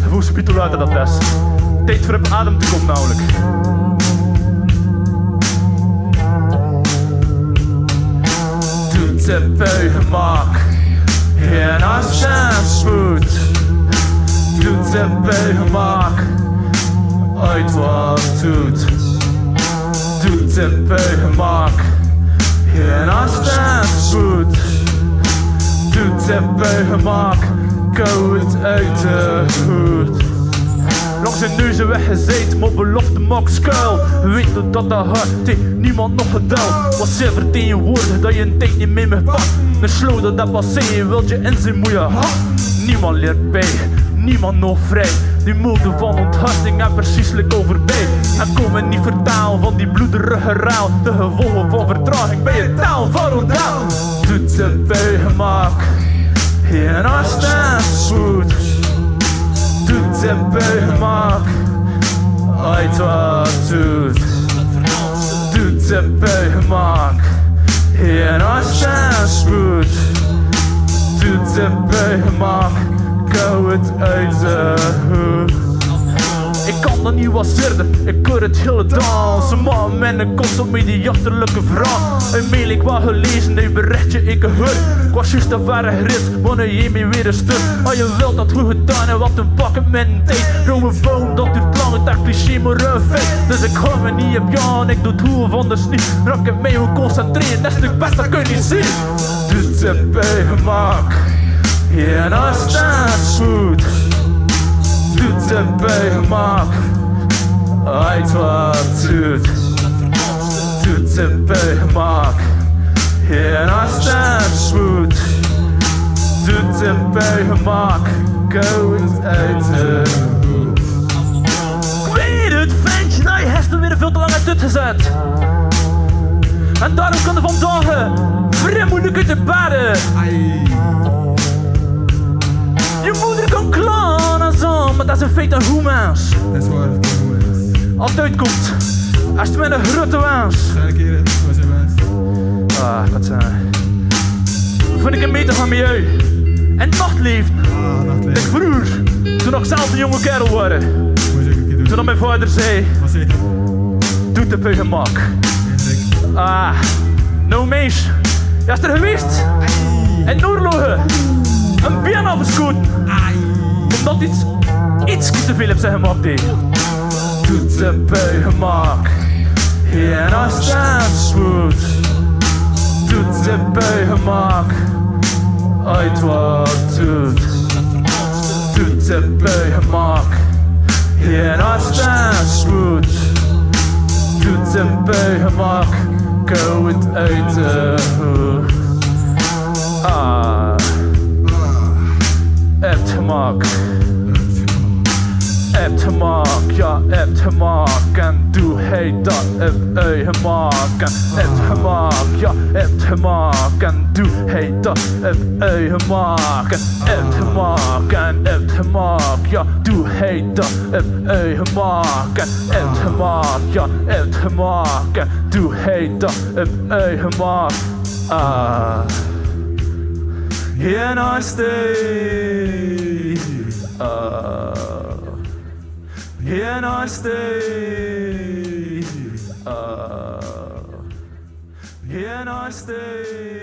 Hoe spiet u luidt dat is? Tijd voor op adem te komen namelijk. Doet de buigemak en afstandsvoet. Doet de buigemak uit wat doet. Doet de buigemak en afstandsvoet. Doet de buigemak koud uit de hoed. Langs zijn neuzen weggezeten, maar belofte maakt schuil. Weet hoe dat hart heeft niemand nog gedaan. Was zeer vertegenwoordigd dat je een tijd niet meer mag pakken. Een slow dat passeren wilt je in zijn moeie hand. Niemand leert bij, niemand nog vrij. Die molen van ontharting en precieselijk overbij. En komen niet vertaal van die bloederige raal. De gevolgen van vertraging bij je taal van ontaal. Doet de buigemak en afstandsvoet. Doet de buigemak uit wat doet. Doet de buigemak en afstandsvoet. Doet de buigemak koud uit de hoed. Ik kan dat niet wat zirden, ik hoor het hele dans. Een man met een constant mediachterlijke vraag. Een mail ik wat gelezen, een berichtje ik gehoord. Ik was juist een verre rit, wanneer je me weer een stuk. Maar je wilt dat goed gedaan en wat een pakken met een tijd. Rauwe boom, dat duurt lang, het is cliché maar een feit. Dus ik ga me niet op jou en ik doe het hoe van de snie. Raak ik mij hoe concentreren, dat stuk best, dat kun je niet zien. Doet de buigemak en afstandsvoet. Doet de buigemak uit wat doet. Doet de buigemak en afstandsvoet. Doet de buigemak koud uit de hoed. Ik weet het, ventje, nou je hebt er weer veel te lang uit dit gezet. En daarom kan er vandaag vrij moeilijk uit de baden. Je moeder kan klaar en zo, maar dat is een feit een goed mens. Dat is waar, het goed mens. Als het uitkomt, als het met een grote wens. Waarschijnlijk hier, wat zijn wens? Wat zijn. Vind ik een meter van milieu. En nachtleven. Nachtleven. Ik vroeger, toen ik zelf een jonge kerel was. Moet je ook een keer doen. Toen mijn vader zei, Wat zei je? doe de buigemak. Ja, Nou meis, jij is er geweest? En oorlogen. Een been afgeschoten. Omdat iets te veel op zijn gemak deed. Doet de buigemak en afstandsvoet. Doet de buigemak uit wat doet. Doet de buigemak en afstandsvoet. Doet de buigemak koud uit de hoed. Hebt gemak. Hebt gemak, ja, hebt gemak. En doe hij dat op eigen maak. En hebt gemak, ja, hebt gemak. En doe hij dat op eigen maak. En hebt gemak, en hebt gemak. Ja, doe hij dat op eigen maak. En hebt gemak, ja, hebt gemak. En doe hij dat op eigen maak. Here I stay. Here I stay. Here I stay.